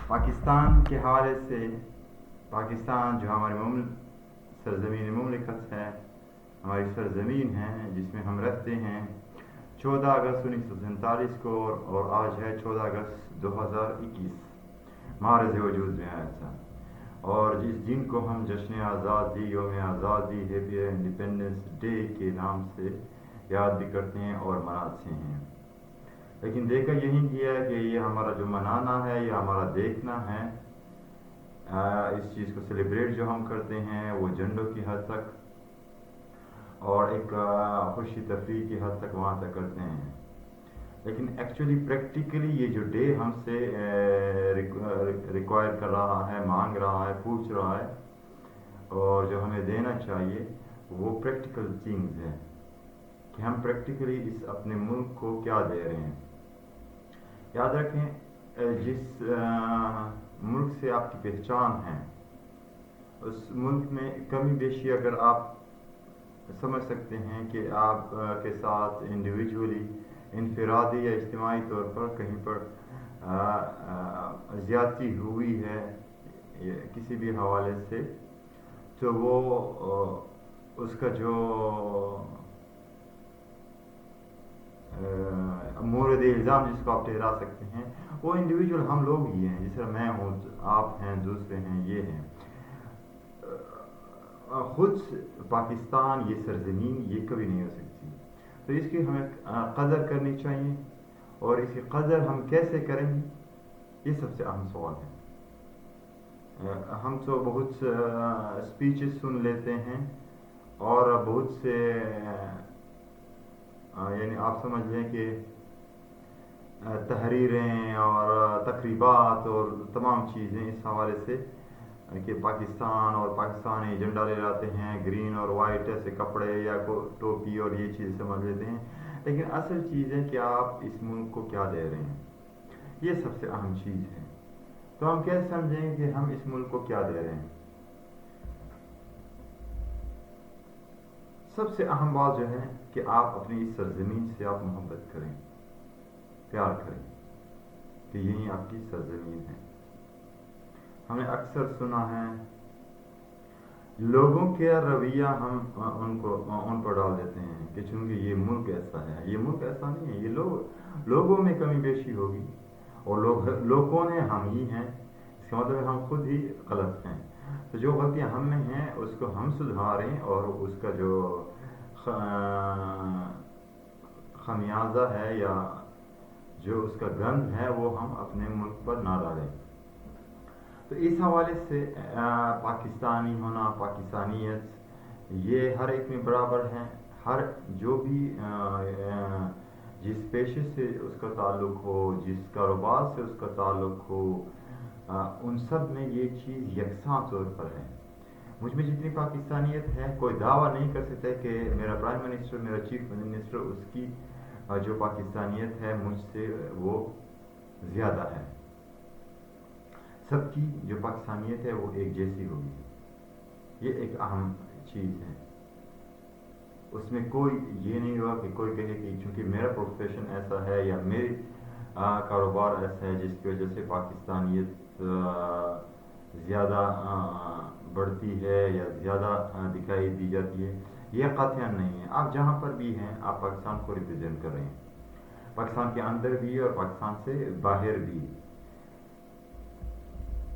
پاکستان کے حوالے سے پاکستان جو ہماری سرزمین مملکت ہے، ہماری سرزمین ہے جس میں ہم رہتے ہیں، 14 اگست 1947 کو اور آج ہے 14 اگست 2021 مہارز وجود میں آیا تھا، اور جس دن کو ہم جشن آزادی، یوم آزادی، ہیپی انڈیپینڈنس ڈے کے نام سے یاد بھی کرتے ہیں اور مناتے ہیں۔ لیکن دیکھا یہی گیا کہ یہ ہمارا جو منانا ہے، یہ ہمارا دیکھنا ہے، اس چیز کو سیلیبریٹ جو ہم کرتے ہیں وہ جھنڈوں کی حد تک اور ایک خوشی تفریح کی حد تک وہاں تک کرتے ہیں، لیکن ایکچولی پریکٹیکلی یہ جو ڈے ہم سے ریکوائر کر رہا ہے، مانگ رہا ہے، پوچھ رہا ہے، اور جو ہمیں دینا چاہیے وہ پریکٹیکل تھنگز ہیں کہ ہم پریکٹیکلی اس اپنے ملک کو کیا دے رہے ہیں۔ یاد رکھیں، جس ملک سے آپ کی پہچان ہے، اس ملک میں کمی بیشی اگر آپ سمجھ سکتے ہیں کہ آپ کے ساتھ انڈیویجولی، انفرادی یا اجتماعی طور پر کہیں پر زیادتی ہوئی ہے کسی بھی حوالے سے، تو وہ اس کا جو مورد الزام جس کو آپ ٹھہرا سکتے ہیں وہ انڈیویجول ہم لوگ ہی ہیں، جس طرح میں ہوں، آپ ہیں، دوسرے ہیں، یہ ہیں۔ خود پاکستان، یہ سرزمین، یہ کبھی نہیں ہو سکتی، تو اس کی ہمیں قدر کرنی چاہیے، اور اس کی قدر ہم کیسے کریں گے، یہ سب سے اہم سوال ہے۔ ہم تو بہت اسپیچز سن لیتے ہیں اور بہت سے یعنی آپ سمجھ لیں کہ تحریریں اور تقریبات اور تمام چیزیں اس حوالے سے کہ پاکستان اور پاکستانی جھنڈا لے جاتے ہیں، گرین اور وائٹ ایسے کپڑے یا ٹوپی اور یہ چیز سمجھ لیتے ہیں، لیکن اصل چیز ہے کہ آپ اس ملک کو کیا دے رہے ہیں، یہ سب سے اہم چیز ہے۔ تو ہم کیسے سمجھیں کہ ہم اس ملک کو کیا دے رہے ہیں؟ سب سے اہم بات جو ہے کہ آپ اپنی اس سرزمین سے آپ محبت کریں، پیار کریں، کہ یہی آپ کی سرزمین ہے۔ ہم نے اکثر سنا ہے لوگوں کا رویہ ہم ان پر ڈال دیتے ہیں کہ چونکہ یہ ملک ایسا ہے، یہ ملک ایسا نہیں ہے، یہ لوگوں میں کمی بیشی ہوگی، اور لوگوں نے ہم ہی ہیں، اس کا مطلب ہم خود ہی غلط ہیں، تو جو غلطیاں ہم میں ہیں اس کو ہم سدھاریں، اور اس کا جو خمیازہ ہے یا جو اس کا گند ہے وہ ہم اپنے ملک پر نہ ڈالیں۔ تو اس حوالے سے پاکستانی ہونا، پاکستانیت، یہ ہر ایک میں برابر ہے، ہر جو بھی جس پیشے سے اس کا تعلق ہو، جس کاروبار سے اس کا تعلق ہو، ان سب میں یہ چیز یکساں طور پر ہے۔ مجھ میں جتنی پاکستانیت ہے، کوئی دعویٰ نہیں کر سکتا کہ میرا پرائم منسٹر، میرا چیف منسٹر، اس کی جو پاکستانیت ہے مجھ سے وہ زیادہ ہے۔ سب کی جو پاکستانیت ہے وہ ایک جیسی ہوگی، یہ ایک اہم چیز ہے۔ اس میں کوئی یہ نہیں ہوا کہ کوئی کہے کہ چونکہ میرا پروفیشن ایسا ہے یا میری کاروبار ایسا ہے جس کی وجہ سے پاکستانیت زیادہ بڑھتی ہے یا زیادہ دکھائی دی جاتی ہے، یہ قطعاً نہیں ہے۔ آپ جہاں پر بھی ہیں آپ پاکستان کو ریپرزینٹ کر رہے ہیں، پاکستان کے اندر بھی اور پاکستان سے باہر بھی،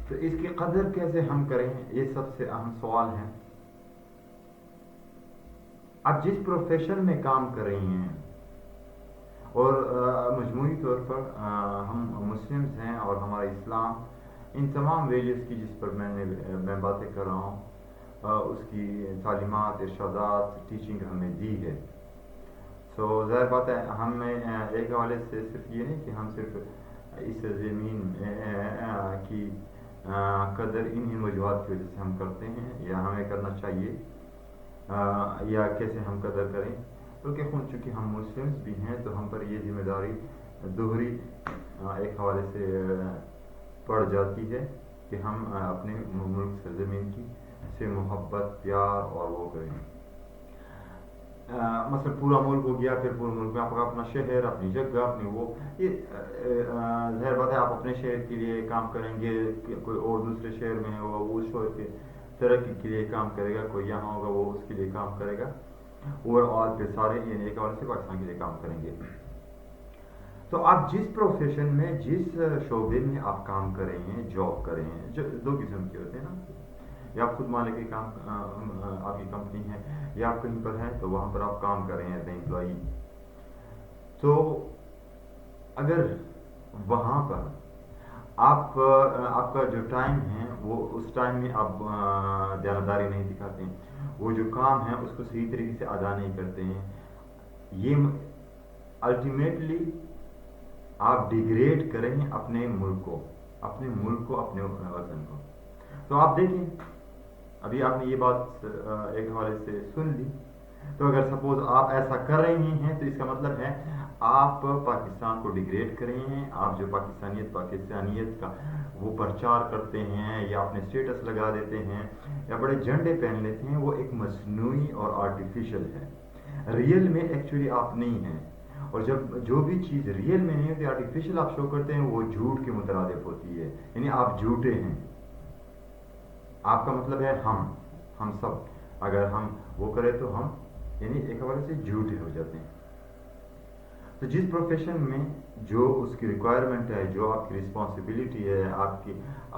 تو اس کی قدر کیسے ہم کریں، یہ سب سے اہم سوال ہے۔ اب جس پروفیشن میں کام کر رہی ہیں، اور مجموعی طور پر ہم مسلمز ہیں اور ہمارا اسلام ان تمام ویلیوز کی جس پر میں باتیں کر رہا ہوں، اس کی تعلیمات، ارشادات، ٹیچنگ ہمیں دی ہے، سو ظاہر بات ہے ہمیں ایک حوالے سے صرف یہ نہیں کہ ہم صرف اس زمین کی قدر ان وجوہات کی وجہ سے ہم کرتے ہیں یا ہمیں کرنا چاہیے، یا کیسے ہم قدر کریں، بلکہ چونکہ ہم مسلمز بھی ہیں تو ہم پر یہ ذمہ داری دوہری ایک حوالے سے پڑ جاتی ہے کہ ہم اپنے ملک سرزمین کی سے محبت، پیار اور وہ کریں۔ مثلا پورا ملک ہو گیا، پھر پورے ملک میں آپ کا اپنا شہر، اپنی جگہ، اپنی وہ، یہ ظاہر بات ہے آپ اپنے شہر کے لیے کام کریں گے، کوئی اور دوسرے شہر میں ہوگا وہ اس شہر کے ترقی کے لیے کام کرے گا، کوئی یہاں ہوگا وہ اس کے لیے کام کرے گا، اوور آل پہ سارے یعنی ایک حوالے سے پاکستان کے لیے کام کریں گے. تو آپ جس پروفیشن میں، جس شعبے میں آپ کام کر رہے ہیں، جاب کر رہے ہیں، جو دو قسم کے ہوتے ہیں نا، یا آپ خود مالک کی کام آپ کی کمپنی ہے، یا آپ کہیں پر ہیں تو وہاں پر آپ کام کر رہے ہیں ایز اے امپلائی. تو اگر وہاں پر آپ کا جو ٹائم ہے وہ اس ٹائم میں آپ دیانتداری نہیں دکھاتے ہیں، وہ جو کام ہے اس کو صحیح طریقے سے ادا نہیں کرتے ہیں، یہ الٹیمیٹلی آپ ڈیگریڈ کریں اپنے ملک کو، اپنے وطن کو. تو آپ دیکھیں ابھی آپ نے یہ بات ایک حوالے سے سن لی. تو اگر سپوز آپ ایسا کر رہے ہیں تو اس کا مطلب ہے آپ پاکستان کو ڈیگریڈ کر رہے ہیں. آپ جو پاکستانیت کا وہ پرچار کرتے ہیں یا اپنے اسٹیٹس لگا دیتے ہیں یا بڑے جھنڈے پہن لیتے ہیں، وہ ایک مصنوعی اور آرٹیفیشل ہے. ریئل میں ایکچولی آپ نہیں ہیں. اور جب جو بھی چیز ریئل میں نہیں ہوتی، آرٹیفیشل آپ شو کرتے ہیں، وہ جھوٹ کے مترادف ہوتی ہے، یعنی آپ جھوٹے ہیں. آپ کا مطلب ہے ہم سب، اگر ہم وہ کریں تو ہم یعنی ایک حوالے سے جھوٹے ہو جاتے ہیں. تو جس پروفیشن میں جو اس کی ریکوائرمنٹ ہے، جو آپ کی رسپانسبلٹی ہے، آپ کی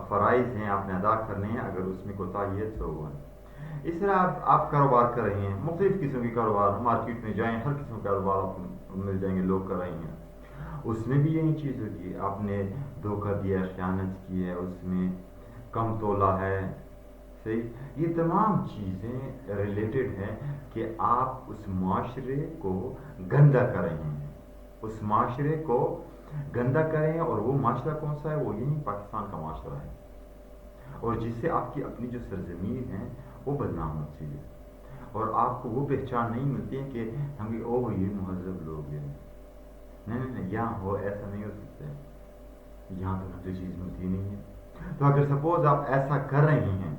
فرائض ہیں آپ نے ادا کرنے ہیں، اگر اس میں کوتاہی ہے تو وہ ہے. اس طرح آپ کاروبار کر رہے ہیں، مختلف قسم کے کاروبار، مارکیٹ میں جائیں ہر قسم کا کاروبار آپ کو مل جائیں گے، لوگ کر رہے ہیں. اس میں بھی یہی چیز ہوتی ہے، آپ نے دھوکہ دیا ہے، خیانت کی ہے، اس میں کم تولا ہے، صحیح. یہ تمام چیزیں ریلیٹڈ ہیں کہ آپ اس معاشرے کو گندا کر رہے ہیں، اس معاشرے کو گندا کر رہے ہیں. اور وہ معاشرہ کون سا ہے؟ وہ یہی پاکستان کا معاشرہ ہے، اور جس سے آپ کی اپنی جو سرزمین ہے وہ بدنام ہوتی ہے، اور آپ کو وہ پہچان نہیں ملتی ہے کہ ہم یہ مہذب لوگ ہیں. نہیں، یہاں ہو ایسا نہیں ہو سکتا ہے، یہاں تو کوئی چیز ملتی نہیں ہے. تو اگر سپوز آپ ایسا کر رہے ہیں،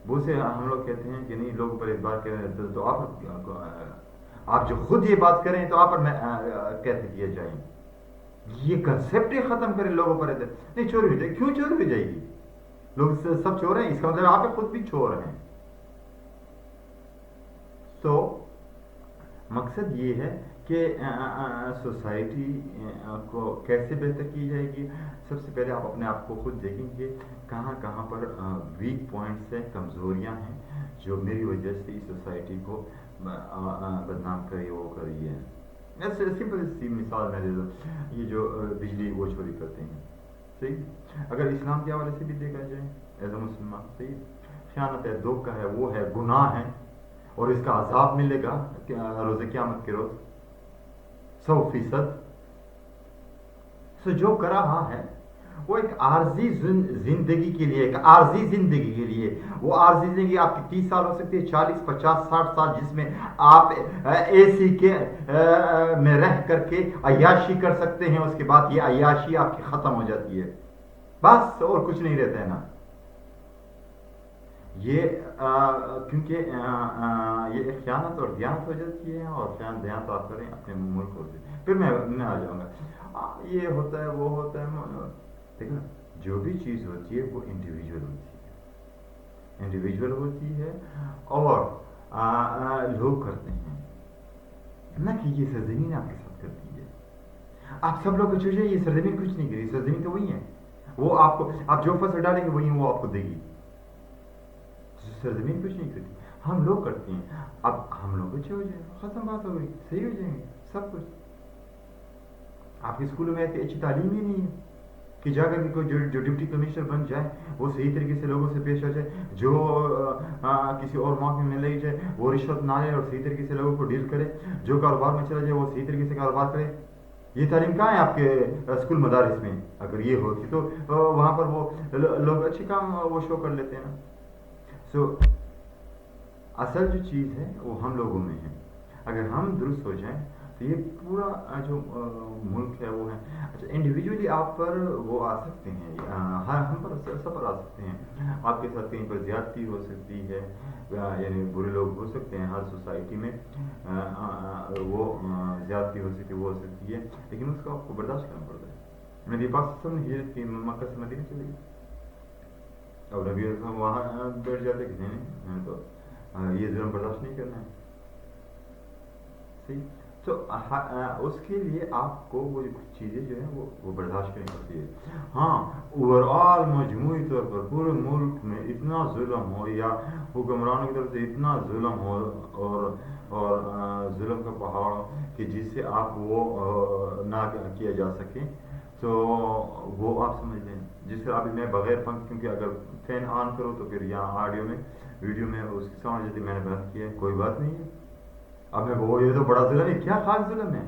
وہ سے ہم لوگ کہتے ہیں کہ نہیں لوگوں پر اعتبار کریں، تو آپ جو خود یہ بات کریں تو آپ پر کیسے کیا جائیں؟ یہ کنسیپٹ ہی ختم کریں لوگوں پر اعتبار نہیں. چوری ہو جائے، کیوں چوری ہو جائے گی؟ لوگ سب چور ہیں، اس کا مطلب آپ خود بھی چور ہیں. تو مقصد یہ ہے کہ سوسائٹی کو کیسے بہتر کی جائے گی. سب سے پہلے آپ اپنے آپ کو خود دیکھیں کہ کہاں پر ویک پوائنٹس ہیں، کمزوریاں ہیں، جو میری وجہ سے اس سوسائٹی کو بدنام کری وہ کری ہے. سمپل سی مثال میں دے دوں، یہ جو بجلی وہ چوری کرتے ہیں، صحیح. اگر اسلام کے حوالے سے بھی دیکھا جائے ایز اے مسلمان، صحیح، خیانت ہے، دھوکہ ہے، وہ ہے، گناہ ہے، اور اس کا عذاب ملے گا روز قیامت کے روز 100%. سو جو کر رہا ہے وہ ایک عارضی زندگی کے لیے، وہ عارضی زندگی آپ کی 30 سال ہو سکتی ہے، 40 50 60 سال، جس میں آپ اے سی کے میں رہ کر کے عیاشی کر سکتے ہیں. اس کے بعد یہ عیاشی آپ کی ختم ہو جاتی ہے، بس اور کچھ نہیں رہتا ہے نا. یہ کیونکہ یہ ایک خیانت اور دیانت ہو جاتی ہے، اور خیانت دیانت آپ کریں اپنے ملک سے. پھر میں آ جاؤں گا، یہ ہوتا ہے وہ ہوتا ہے. دیکھنا جو بھی چیز ہوتی ہے وہ انڈیویجول ہوتی ہے اور لوگ کرتے ہیں، نہ کہ یہ سرزمین آپ کے ساتھ کرتی ہے. آپ سب لوگ کچھ ہو جائے، یہ سرزمین کچھ نہیں کری، سرزمین تو وہی ہے، وہ آپ جو فصل ڈالیں گے وہی وہ آپ کو دے گی. سرزمین کچھ نہیں کرتی، ہم لوگ کرتے ہیں. اب ہم لوگ اچھے ہو جائیں، ختم بات ہو گئی، صحیح ہو جائیں گے سب کچھ. آپ کے اسکولوں میں ایسی اچھی تعلیم ہی نہیں ہے کہ جا کر کے کوئی جو ڈپٹی کمشنر بن جائے وہ صحیح طریقے سے لوگوں سے پیش آ جائے، جو کسی اور محکمے میں لے جائے وہ رشوت نہ لے اور صحیح طریقے سے لوگوں کو ڈیل کرے، جو کاروبار میں چلا جائے وہ صحیح طریقے سے کاروبار کرے. یہ تعلیم کہاں ہے آپ کے اسکول مدارس میں؟ اگر یہ ہوتی تو وہاں پر وہ لوگ اچھے کام وہ شو کر لیتے ہیں. سو اصل جو چیز ہے وہ ہم لوگوں میں ہے. اگر ہم درست ہو جائیں تو یہ پورا جو ملک ہے وہ ہے. اچھا انڈیویجولی آپ پر وہ آ سکتے ہیں, ہر ہم پر سب پر آ سکتے ہیں. آپ کے ساتھ کہیں پر زیادتی ہو سکتی ہے, یعنی برے لوگ ہو سکتے ہیں, ہر سوسائٹی میں وہ زیادتی ہو سکتی وہ ہو سکتی ہے, لیکن اس کو آپ کو برداشت کرنا پڑتا ہے. نبی پاک صلی اللہ علیہ وسلم نے ہجرت کی, مکہ سے مدینہ چلے گئے, اب نبی وہاں بیٹھ جاتے کہ نہیں تو یہ ظلم برداشت نہیں کرنا ہے. صحیح. تو اس کے لیے آپ کو وہ کچھ چیزیں جو ہیں وہ برداشت کرنی پڑتی ہے. ہاں اوور آل مجموعی طور پر پورے ملک میں اتنا ظلم ہو یا حکمرانوں کی طرف سے اتنا ظلم ہو اور ظلم کا پہاڑ ہو کہ جس سے آپ وہ نہ کیا جا سکے, تو وہ آپ سمجھ لیں جس سے ابھی میں بغیر پنکھ, کیونکہ اگر فین آن کرو تو پھر یہاں آڈیو میں ویڈیو میں اس کی ساؤنڈ جیسے میں نے بند کیا ہے, کوئی بات نہیں ہے. اب میں وہ یہ تو بڑا ظلم ہے, کیا خاص ظلم ہے؟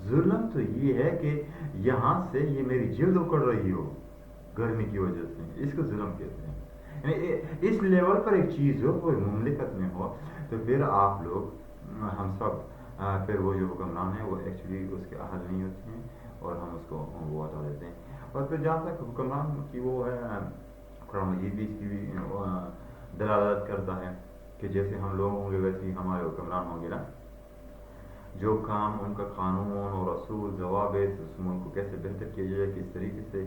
ظلم تو یہ ہے کہ یہاں سے یہ میری جلد اکڑ رہی ہو گرمی کی وجہ سے, اس کو ظلم کہتے ہیں. یعنی اس لیول پر ایک چیز ہو کوئی مملکت میں ہو تو پھر آپ لوگ ہم سب پھر وہ جو حکمران ہیں وہ ایکچولی اس کے اہل نہیں ہوتے ہیں اور ہم اس کو وہ ہٹا دیتے ہیں. اور پھر جہاں تک حکمران کی وہ ہے, قرآن مجید بھی اس کی بھی دلالت کرتا ہے کہ جیسے ہم لوگ ہوں گے ویسے ہی ہمارے حکمران ہوں گے نا. جو کام ان کا قانون اور اصول ضوابط اس ملک کو کیسے بہتر کیا جائے, کس طریقے سے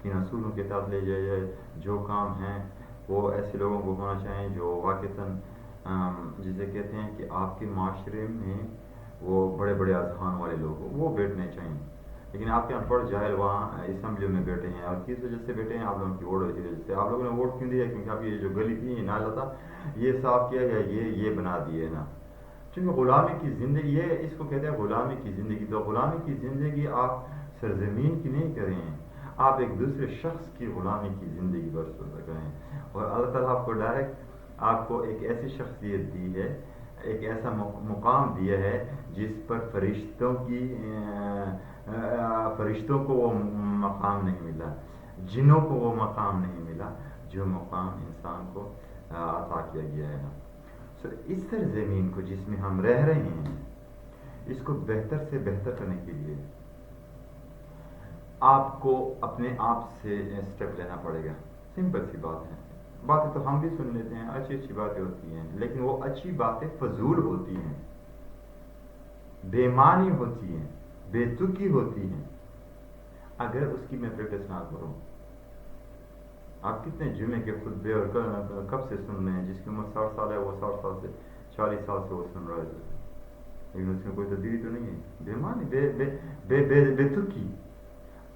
کن اصولوں کے تحت لے جایا جائے, جو کام ہیں وہ ایسے لوگوں کو ہونا چاہیے جو واقعتاً جسے کہتے ہیں کہ آپ کے معاشرے میں وہ بڑے بڑے اذہان والے لوگ ہوں, وہ بیٹھنے چاہیے. لیکن آپ کے ان پڑھ جاہل وہاں اسمبلی میں بیٹھے ہیں, اور کس وجہ سے بیٹھے ہیں؟ آپ لوگوں کی ووٹ کی وجہ سے. آپ لوگوں نے ووٹ کیوں دیا؟ کیونکہ آپ یہ جو گلی تھی نالا تھا یہ صاف کیا گیا, یہ بنا دیے نا. چونکہ غلامی کی زندگی, یہ اس کو کہتے ہیں غلامی کی زندگی. تو غلامی کی زندگی آپ سرزمین کی نہیں کریں, آپ ایک دوسرے شخص کی غلامی کی زندگی بسر کریں. اور اللہ تعالیٰ آپ کو ڈائریکٹ آپ کو ایک ایسی شخصیت دی ہے, ایک ایسا مقام دیا ہے جس پر فرشتوں کو وہ مقام نہیں ملا, جنوں کو وہ مقام نہیں ملا جو مقام انسان کو عطا کیا گیا ہے. اس سرزمین کو جس میں ہم رہ رہے ہیں اس کو بہتر سے بہتر کرنے کے لیے آپ کو اپنے آپ سے اسٹیپ لینا پڑے گا. سمپل سی بات ہے. باتیں تو ہم بھی سن لیتے ہیں, اچھی باتیں ہوتی ہیں, لیکن وہ اچھی باتیں فضول ہوتی ہیں, بے معنی ہوتی ہیں, بے تکی ہوتی ہیں اگر اس کی میں پریکٹس نہ کروں. آپ کتنے جمعے کے خطبے اور کب سے سن رہے ہیں؟ جس کی عمر 60 سال ہے وہ 60 سال سے 40 سال سے وہ سن رہا ہے, لیکن اس میں کوئی تبدیلی تو نہیں ہے. بے معنی, بے تکی.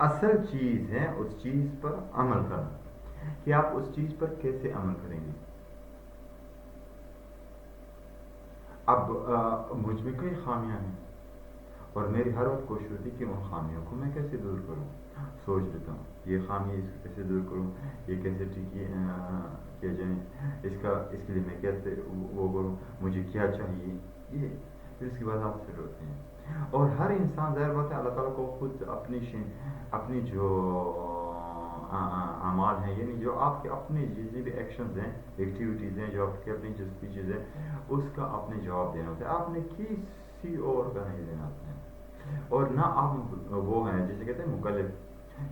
اصل چیز ہے اس چیز پر عمل کرنا, کہ آپ اس چیز پر کیسے عمل کریں گے. اب مجھ میں کئی خامیاں ہیں اور میری ہر وقت کوشش ہوتی ہے کہ ان خامیوں کو میں کیسے دور کروں. سوچ لیتا ہوں یہ خامی اس کو کیسے دور کروں, یہ کیسے ٹھیک کیا جائیں, اس کے لیے میں کیسے وہ کروں, مجھے کیا چاہیے. یہ پھر اس کے بعد آپ فٹ ہوتے ہیں. اور ہر انسان ظاہر بات ہے اللہ تعالیٰ کو خود اپنی جو اعمال ہیں, یعنی جو آپ کے اپنے جتنے بھی ایکشنز ہیں, ایکٹیویٹیز ہیں, جو آپ کی اپنی جو اسپیچز ہیں, اس کا اپنے جواب دینا ہوتا ہے. آپ نے کسی اور کا نہیں دینا ہوتا ہے. اور نہ آپ وہ ہیں جسے کہتے ہیں مکلف,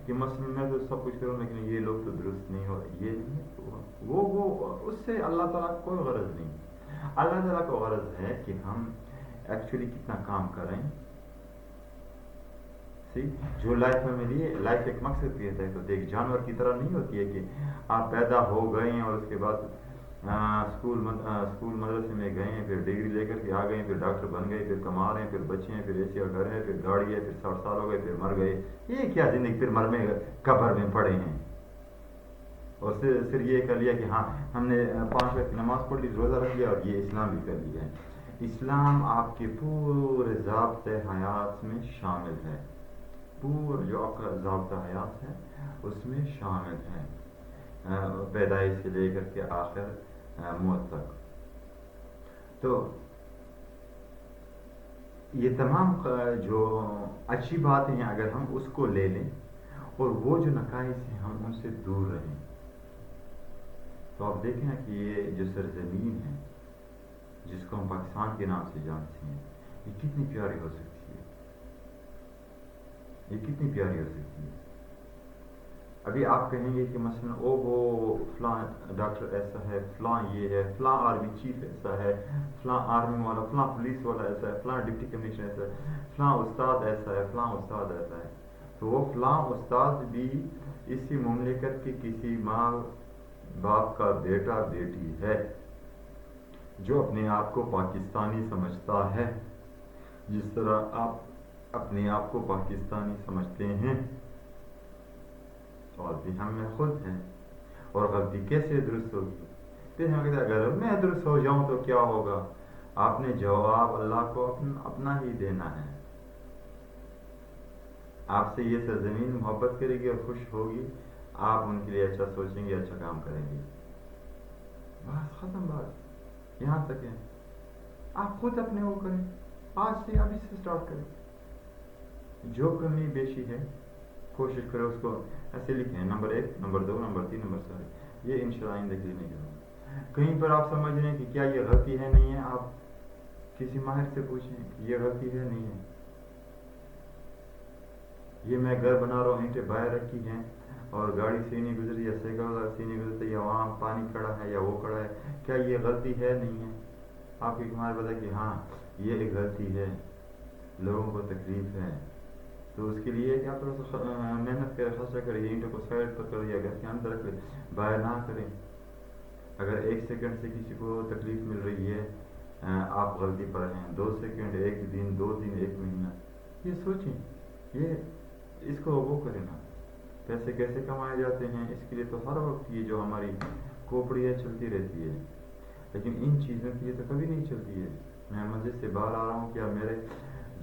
کہ مثلا میں تو سب کچھ کروں لیکن یہ لوگ تو درست نہیں ہو, یہ نہیں, وہ اس سے اللہ تعالیٰ کو کوئی غرض نہیں. اللہ تعالیٰ کو غرض ہے کہ ہم ایکچولی کتنا کام کریں. جو لائف میں ملی, لائف ایک مقصد بھی ہے. تو ایک جانور کی طرح نہیں ہوتی ہے کہ آپ پیدا ہو گئے ہیں اور اس کے بعد اسکول مدرسے میں گئے ہیں, پھر ڈگری لے کر کے آ گئے ہیں, پھر ڈاکٹر بن گئے, پھر کما رہے ہیں, پھر بچے ہیں, پھر ایسے گھر ہے, پھر گاڑی ہے, پھر 60 سال ہو گئے, پھر مر گئے. یہ کیا زندگی, پھر مرنے قبر میں پڑے ہیں. اور پھر یہ کر لیا کہ ہاں ہم نے 5 وقت نماز پڑھ لی, روزہ رکھ لیا, اور یہ اسلام بھی کر لیا ہے. اسلام آپ کے پورے ضابطۂ حیات میں شامل ہے. پورا جو آپ کا ضابطہ حیات ہے اس میں شامل ہے, پیدائش سے لے کر کے آخر موت تک. تو یہ تمام جو اچھی باتیں ہیں اگر ہم اس کو لے لیں اور وہ جو نقائص ہیں ہم ان سے دور رہیں, تو آپ دیکھیں کہ یہ جو سرزمین ہے جس کو ہم پاکستان کے نام سے جانتے ہیں, یہ کتنی پیاری ہو سکتی ہے، یہ کتنی پیاری ہو سکتی ہے. ابھی آپ کہیں گے کہ مثلا او ہو فلاں ڈاکٹر ایسا ہے، فلاں یہ ہے، فلاں آرمی چیف ایسا ہے، فلاں آرمی والا، فلاں پولیس والا ایسا ہے، فلاں ڈپٹی کمشنر ایسا ہے، فلاں استاد ایسا ہے، فلاں استاد ایسا ہے. تو وہ فلاں استاد بھی اسی مملکت کے کسی ماں باپ کا بیٹا بیٹی ہے جو اپنے آپ کو پاکستانی سمجھتا ہے، جس طرح آپ اپنے آپ کو پاکستانی سمجھتے ہیں. غلطی ہم میں خود ہے. اور غلطی کیسے درست ہوگی؟ پھر ہم کہتے ہیں اگر میں درست ہو جاؤں تو کیا ہوگا؟ آپ نے جواب اللہ کو اپنا ہی دینا ہے. آپ سے یہ سرزمین محبت کرے گی اور خوش ہوگی، آپ ان کے لیے اچھا سوچیں گے، اچھا کام کریں گے. بس ختم بات، یہاں تک ہے. آپ خود اپنے وہ کریں، آج سے ابھی سے سٹارٹ کریں. جو کمی بیشی ہے کوشش کرو اس کو ایسے لکھیں، نمبر 1، نمبر 2، نمبر 3، نمبر 4. یہ انشاءاللہ آئندہ کے لیے نہیں کروں. کہیں پر آپ سمجھ رہے ہیں کہ کیا یہ غلطی ہے نہیں ہے، آپ کسی ماہر سے پوچھیں کہ یہ غلطی ہے نہیں ہے. یہ میں گھر بنا رہا ہوں، اینٹیں باہر رکھی ہیں اور گاڑی سے نہیں گزری یا سائیکل سے نہیں گزرتی یا وہاں پانی کھڑا ہے یا وہ کھڑا ہے، کیا یہ غلطی ہے نہیں ہے؟ آپ کی ہمارے بتا کہ ہاں یہ ایک غلطی ہے، لوگوں کو تکلیف ہے. تو اس کے لیے کیا تھوڑا سا محنت کرے، خرچہ کرے، اینٹوں کو سائڈ پر کر یا گھر کے اندر رکھے، باہر نہ کریں. اگر 1 سیکنڈ سے کسی کو تکلیف مل رہی ہے، آپ غلطی پر ہیں. 2 سیکنڈ، 1 دن، 2 دن، 1 مہینہ، یہ سوچیں. یہ اس کو وہ کریں نا. پیسے کیسے کمائے جاتے ہیں اس کے لیے تو ہر وقت یہ جو ہماری کھوپڑی ہے چلتی رہتی ہے، لیکن ان چیزوں کے لیے تو کبھی نہیں چلتی ہے. میں مسجد سے باہر آ رہا ہوں، کیا میرے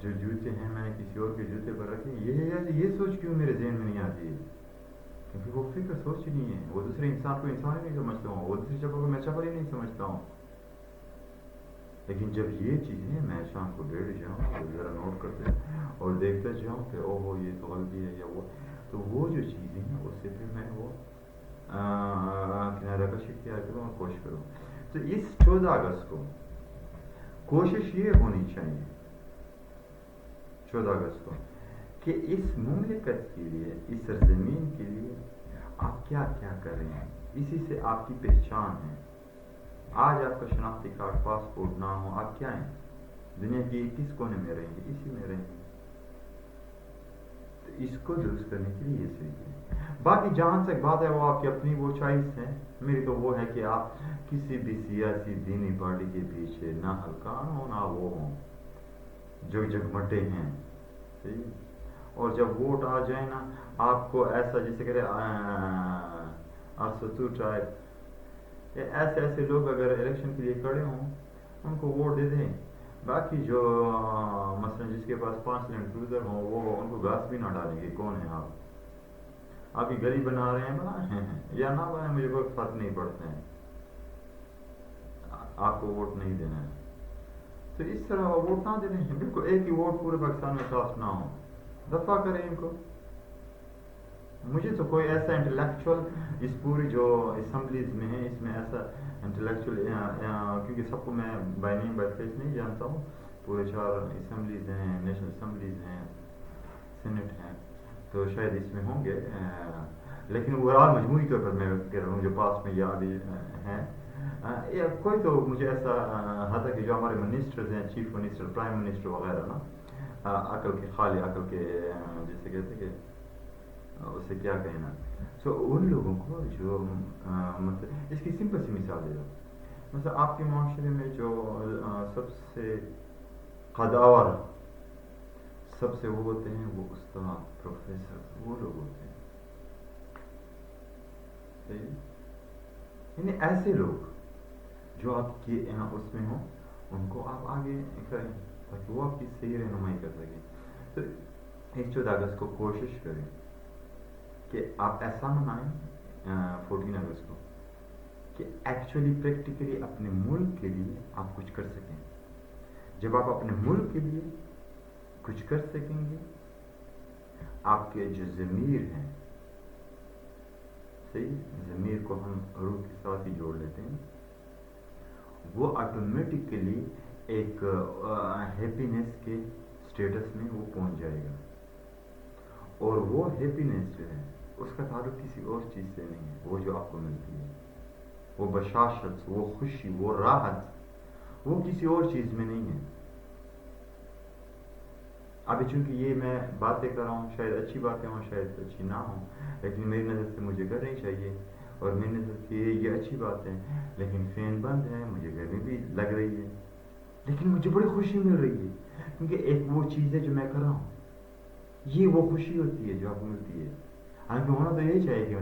جو جوتے ہیں میں نے کسی اور کے جوتے پر رکھے؟ یہ سوچ کیوں میرے ذہن میں نہیں آتی ہے؟ کیونکہ وہ فکر سوچ ہی نہیں ہے. وہ دوسرے انسان کو انسان ہی نہیں سمجھتا ہوں، وہ دوسری چپل کو میں چپل ہی نہیں سمجھتا ہوں. لیکن جب یہ چیزیں میں شام کو بیٹھ جاؤں اور ذرا نوٹ کرتے اور دیکھتا جاؤں کہ او ہو یہ تو غلطی ہے یا وہ، تو وہ جو چیزیں ہیں اس سے پھر میں وہ کنارہ کشی اختیار کروں اور کوشش کروں. تو اس 14 اگست کو کوشش یہ ہونی چاہیے، 14 اگست کو، کہ اس مملکت کے لیے، اس سرزمین کے لیے آپ کیا کیا کر رہے ہیں. اسی سے آپ کی پہچان ہے. آج آپ کا شناختی کارڈ، پاسپورٹ نہ ہو، آپ کیا ہیں؟ دنیا کی کس کونے میں رہیں گے؟ اسی میں رہیں گے. تو اس کو درست کرنے کے لیے یہ سوچیں. باقی جہاں تک بات ہے وہ آپ کی اپنی وہ چوائس ہے. میری تو وہ ہے کہ آپ کسی بھی سیاسی دینی پارٹی کے پیچھے نہ حلقان ہوں نہ وہ ہوں جو جگمٹے ہیں. صحیح. اور جب ووٹ آ جائے نا، آپ کو ایسا جیسے کہ ارسطو ٹائپ ایسے لوگ اگر الیکشن کے لیے کھڑے ہوں ان کو ووٹ دے دیں. باقی جو مثلا جس کے پاس 5 لینڈ کروزر ہوں وہ ان کو گھاس بھی نہ ڈالیں گے. کون ہیں آپ کی گلی بنا رہے ہیں، بنائیں یا نہ بنائیں، مجھے کوئی فرق نہیں پڑتا ہے، آپ کو ووٹ نہیں دینا ہے. تو اس طرح ووٹ نہ دینے ہیں. بالکل ایک ہی ووٹ پورے پاکستان میں کاسٹ نہ ہو، دفاع کریں ان کو. مجھے تو کوئی ایسا انٹلیکچوئل اس پوری جو اسمبلیز میں ہے اس میں ایسا انٹلیکچوئل، کیونکہ سب کو میں بائی نیم بائی فیس نہیں جانتا ہوں. پورے 4 اسمبلیز ہیں، نیشنل اسمبلیز ہیں، سینٹ ہیں، تو شاید اس میں ہوں گے. لیکن اوورآل مجموعی طور پر میں کہہ رہا ہوں جو پاس میں یا ابھی ہیں، کوئی تو مجھے ایسا حتیٰ کہ جو ہمارے منسٹرز ہیں، چیف منسٹر، پرائم منسٹر وغیرہ نا، عقل کے خالی عقل کے جیسے کہتے کہ اسے کیا کہنا، سو ان لوگوں کو جو مطلب اس کی سمپل سی مثال دے دو. مثلا آپ کے معاشرے میں جو سب سے قداور، سب سے وہ ہوتے ہیں وہ استاد، پروفیسر، وہ لوگ ہوتے ہیں. یعنی ایسے لوگ جو آپ کے اس میں ہوں ان کو آپ آگے کریں تاکہ وہ آپ کی صحیح رہنمائی کر سکیں. تو اس 14 اگست کو کوشش کریں کہ آپ ایسا منائیں 14 اگست کو کہ ایکچولی پریکٹیکلی اپنے ملک کے لیے آپ کچھ کر سکیں. جب آپ اپنے ملک کے لیے کچھ کر سکیں گے، آپ کے جو ضمیر ہیں، صحیح، ضمیر کو ہم روح کے ساتھ ہی جوڑ لیتے ہیں، وہ آٹومیٹکلی ایک ہیپینس کے اسٹیٹس میں وہ پہنچ جائے گا. اور وہ ہیپینس جو ہے اس کا تعلق کسی اور چیز سے نہیں ہے. وہ جو آپ کو ملتی ہے وہ بشاشت، وہ خوشی، وہ راحت، وہ کسی اور چیز میں نہیں ہے. ابھی چونکہ یہ میں باتیں کر رہا ہوں، شاید اچھی باتیں ہوں شاید اچھی نہ ہوں، لیکن میری نظر سے مجھے کرنی چاہیے. اور میری نظر سے یہ اچھی بات ہے. لیکن فین بند ہے، مجھے گرمی بھی لگ رہی ہے، لیکن مجھے بڑی خوشی مل رہی ہے. کیونکہ ایک وہ چیز ہے جو میں کر رہا ہوں، یہ وہ خوشی ہوتی ہے جو آپ کو ملتی ہے. حالانکہ ہونا تو یہی چاہیے کہ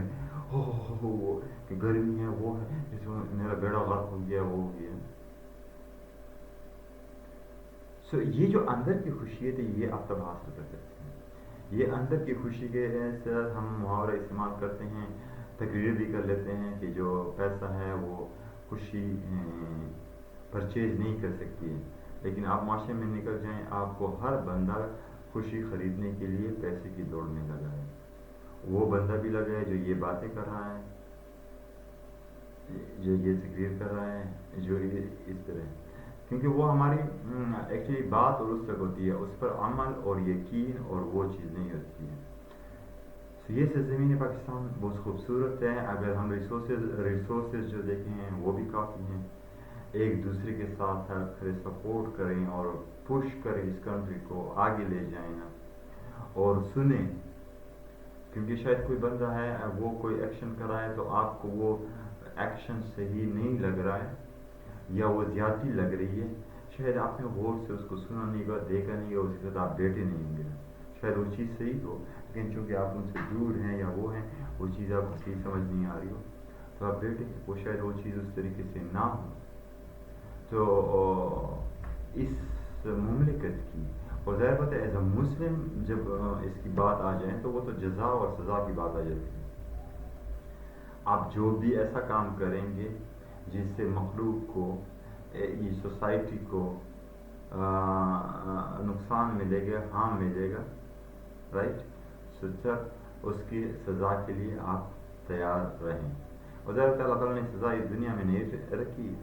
ہو کہ گرمی ہے، وہ ہے جس میں میرا بیڑا غرق ہو گیا، وہ ہو گیا. سو یہ جو اندر کی خوشی ہے یہ آپ تب حاصل کر سکتے ہیں. یہ اندر کی خوشی کے ساتھ ہم محاورہ استعمال کرتے ہیں، تقریر بھی کر لیتے ہیں کہ جو پیسہ ہے وہ خوشی پرچیز نہیں کر سکتی ہے. لیکن آپ معاشرے میں نکل جائیں، آپ کو ہر بندہ خوشی خریدنے کے لیے پیسے کی دوڑ میں لگا ہے. وہ بندہ بھی لگا ہے جو یہ باتیں کر رہا ہے، جو یہ تقریر کر رہا ہے، جو یہ اس طرح. کیونکہ وہ ہماری ایکچولی بات اور اس تک ہوتی ہے، اس پر عمل اور یقین اور وہ چیز نہیں ہوتی ہے. یہ سرزمین پاکستان بہت خوبصورت ہے. اگر ہم ریسورسز جو دیکھیں ہیں وہ بھی کافی ہیں. ایک دوسرے کے ساتھ ہیلپ کریں، سپورٹ کریں اور پش کریں اس کنٹری کو آگے لے جائیں نا، اور سنیں. کیونکہ شاید کوئی بندہ ہے وہ کوئی ایکشن کر رہا ہے تو آپ کو وہ ایکشن صحیح نہیں لگ رہا ہے یا وہ زیادتی لگ رہی ہے. شاید آپ نے غور سے اس کو سنا نہیں ہوگا، دیکھا نہیں ہوگا، اس کے ساتھ آپ بیٹھے نہیں ہوں گے. شاید وہ چیز صحیح ہو، لیکن چونکہ آپ ان سے دور ہیں یا وہ ہیں، وہ چیز آپ کو صحیح سمجھ نہیں آ رہی ہو تو آپ بیٹھے. وہ شاید وہ چیز اس طریقے سے نہ ہو. تو اس مملکت کی، اور ظاہر بات ہے ایز اے مسلم جب اس کی بات آ جائے تو وہ تو جزا اور سزا کی بات آ جاتی ہے. آپ جو بھی ایسا کام کریں گے جس سے مخلوق کو، یہ سوسائٹی کو نقصان ملے گا، ہارم ملے گا، رائٹ، سو تب اس کی سزا کے لیے آپ تیار رہیں. اور ظاہر اللہ تعالیٰ نے سزا اس دنیا میں نہیں رکھی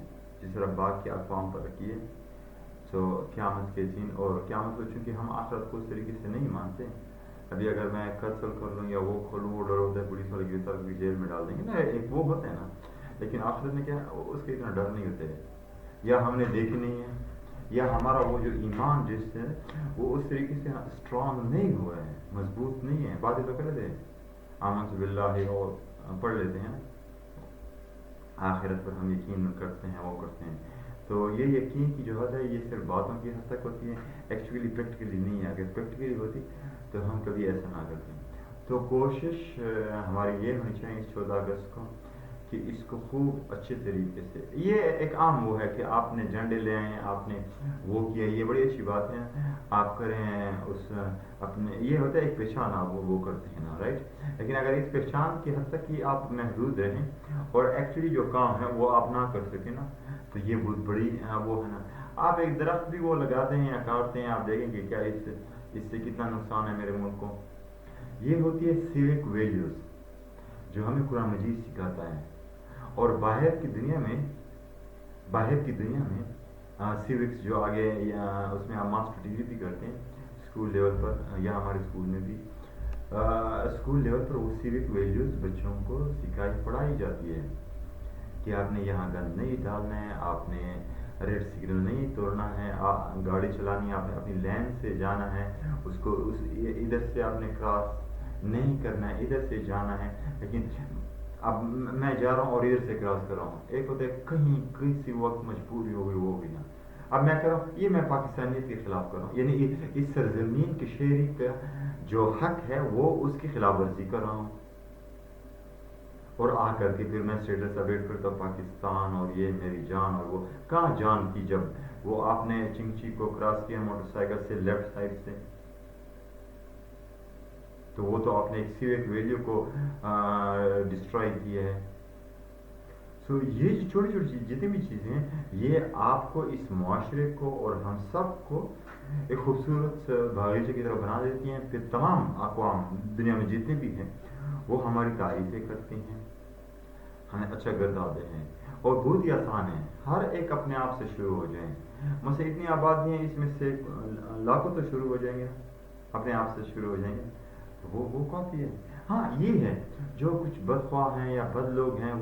جس طرح باقی اقوام پر رکھی ہے. تو قیامت کے دن، اور قیامت کو چونکہ ہم آخرت کو اس طریقے سے نہیں مانتے. ابھی اگر میں قتل کر لوں یا وہ کھولوں، وہ ڈر ہوتا ہے پولیس والے گرفتار کر کے جیل میں ڈال دیں گے نا، ایک وہ ہوتا ہے نا. لیکن آخرت میں کیا ہے، اس کے اتنا ڈر نہیں ہوتا ہے، یا ہم نے دیکھی نہیں ہے، یا ہمارا وہ جو ایمان جس ہے وہ اس طریقے سے اسٹرانگ نہیں ہوا ہے، مضبوط نہیں ہے. باتیں تو کر لیتے ہیں آمنت باللہ اور پڑھ لیتے ہیں، آخرت پر ہم یقین کرتے ہیں، وہ کرتے ہیں. تو یہ یقین کی جو حد ہے یہ صرف باتوں کی حد تک ہوتی ہے، ایکچولی پریکٹیکلی نہیں ہے. اگر پریکٹیکلی ہوتی تو ہم کبھی ایسا نہ کرتے. تو کوشش ہماری یہ ہونی چاہیے اس 14 اگست کو کہ اس کو خوب اچھے طریقے سے، یہ ایک عام وہ ہے کہ آپ نے جھنڈے لے آئے، آپ نے وہ کیا، یہ بڑی اچھی بات ہے، آپ کریں اس اپنے، یہ ہوتا ہے ایک پہچان آپ وہ کرتے ہیں نا، رائٹ. لیکن اگر اس پہچان کی حد تک ہی آپ محدود رہیں اور ایکچولی جو کام ہے وہ آپ نہ کر سکیں نا، تو یہ بہت بڑی وہ ہے نا. آپ ایک درخت بھی وہ لگاتے ہیں یا کاٹتے ہیں، آپ دیکھیں گے کیا اس سے کتنا نقصان ہے میرے ملک کو. یہ ہوتی ہے سیوک ویلیوز جو ہمیں قرآن مجید سکھاتا ہے. اور باہر کی دنیا میں سیوکس جو آگے اس میں آپ ماسٹر ڈگری بھی کرتے ہیں اسکول لیول پر، یا ہمارے اسکول میں بھی اسکول لیول پر وہ سیوک ویلیوز بچوں کو پڑھائی جاتی ہے کہ آپ نے یہاں گند نہیں ڈالنا ہے، آپ نے ریڈ سگنل نہیں توڑنا ہے، گاڑی چلانی ہے، آپ نے اپنی لین سے جانا ہے، اس کو ادھر سے آپ نے کراس نہیں کرنا ہے، ادھر سے جانا ہے. لیکن اب میں جا رہا ہوں اور ادھر سے کراس کر رہا ہوں، ایک ہوتا ہے کہیں کسی وقت مجبوری ہو گئی وہ بھی نا، اب میں کہہ رہا ہوں یہ میں پاکستانیت کے خلاف کر رہا ہوں، یعنی اس سرزمین کے شہری کا جو حق ہے وہ اس کی خلاف ورزی کر رہا ہوں. اور آ کر کے پھر میں اسٹیٹس اپڈیٹ کرتا ہوں پاکستان اور یہ میری جان، اور وہ کہاں جان کی جب وہ آپ نے چنگچی کو کراس کیا موٹر سائیکل سے لیفٹ سائڈ سے، تو وہ تو آپ نے ایک سیوک ویلیو کو ڈسٹرائی کیا ہے. سو یہ جو چھوٹی چھوٹی جتنی بھی چیزیں ہیں یہ آپ کو اس معاشرے کو اور ہم سب کو ایک خوبصورت باغیچے کی طرح بنا دیتی ہیں. پھر تمام اقوام دنیا میں جتنے بھی ہیں وہ ہماری تعریفیں کرتے ہیں، ہمیں اچھا گرداتے ہیں، اور بہت ہی آسان ہے، ہر ایک اپنے آپ سے شروع ہو جائیں. مثلا اتنی آبادی ہیں، اس میں سے لاکھوں تو شروع ہو جائیں گے، اپنے آپ سے شروع ہو جائیں گے، تو وہ کافی ہے. ہاں یہ ہے جو کچھ بدخواہ ہیں یا بد لوگ ہیں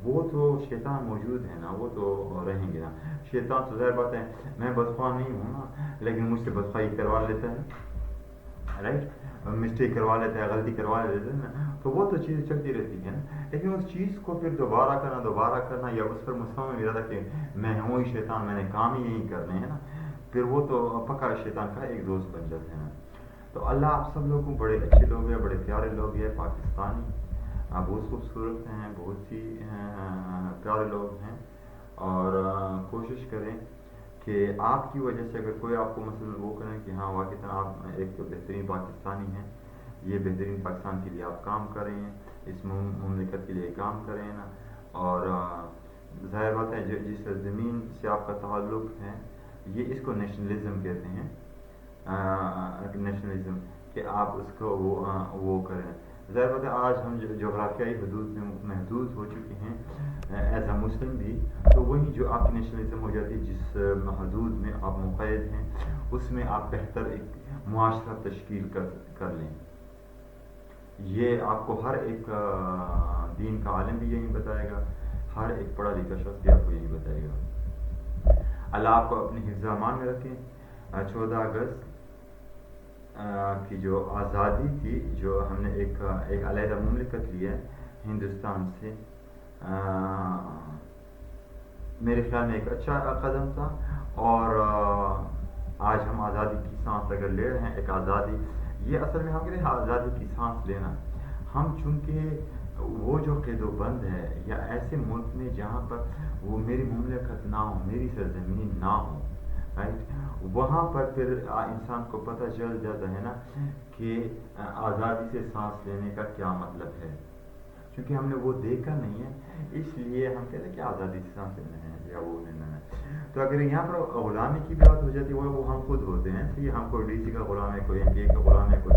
وہ تو شیطان موجود ہے نا، وہ تو رہیں گے نا. شیطان تو ظاہر بات ہے میں بدخواہ نہیں ہوں نا، لیکن مجھ سے بدخواہی کروا لیتا ہے، رائٹ، مسٹیک کروا لیتا ہے، غلطی کروا لیتا ہے نا، تو وہ تو چیز چلتی رہتی ہے نا. لیکن اس چیز کو پھر دوبارہ کرنا یا اس پر مصمم ارادہ کہ میں ہوں ہی شیطان، میں نے کام ہی یہی کرنے ہیں نا، پھر وہ تو پکا شیطان کا ایک دوست بن جاتے ہیں نا. تو اللہ آپ سب لوگوں، بڑے اچھے لوگ ہیں، بڑے پیارے لوگ ہیں پاکستانی، بہت خوبصورت ہیں، بہت ہی پیارے لوگ ہیں. اور کوشش کریں کہ آپ کی وجہ سے اگر کوئی آپ کو مثلا وہ کریں کہ ہاں واقعی آپ ایک بہترین پاکستانی ہیں، یہ بہترین پاکستان کے لیے آپ کام کر رہے ہیں، اس مملکت کے لیے کام کریں نا. اور ظاہر بات ہے جس زمین سے آپ کا تعلق ہے، یہ اس کو نیشنلزم کہتے ہیں، نیشنلزم، کہ آپ اس کو وہ کریں. ظاہر بات ہے آج ہم جغرافیائی حدود میں محدود ہو چکے ہیں ایز اے مسلم بھی، تو وہی جو آپ کی نیشنلزم ہو جاتی ہے، جس حدود میں آپ مقید ہیں اس میں آپ بہتر ایک معاشرہ تشکیل کر لیں. یہ آپ کو ہر ایک دین کا عالم بھی یہی بتائے گا، ہر ایک پڑھا لکھا شخص بھی آپ کو یہی بتائے گا. اللہ آپ کو اپنے حفظ امان میں رکھیں. 14 اگست کی جو آزادی تھی، جو ہم نے ایک علیحدہ مملکت لی ہے ہندوستان سے، میرے خیال میں ایک اچھا قدم تھا. اور آج ہم آزادی کی سانس اگر لے رہے ہیں، ایک آزادی، یہ اصل میں ہم کہتے ہیں آزادی کی سانس لینا. ہم چونکہ وہ جو قید و بند ہے، یا ایسے ملک میں جہاں پر وہ میری مملکت نہ ہو، میری سرزمین نہ ہو، رائٹ، وہاں پر پھر انسان کو پتہ چل جاتا ہے نا کہ آزادی سے سانس لینے کا کیا مطلب ہے. کیونکہ ہم نے وہ دیکھا نہیں ہے، اس لیے ہم کہتے ہیں کہ آزادی سے سانس لینا ہے یا وہ لینا ہے. تو اگر یہاں پر غلامی کی بات ہو جاتی ہے، وہ ہم خود ہوتے ہیں. تو یہ ہم کوئی ڈی سی کا غلام ہے، کوئی ایم پی اے کا غلام ہے، کوئی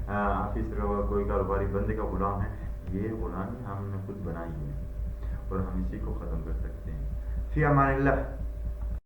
آفیسر کا، کوئی کاروباری بندے کا غلام ہے. یہ غلامی ہم نے خود بنائی ہے، اور ہم اسی کو ختم کر سکتے ہیں. فی امان اللہ.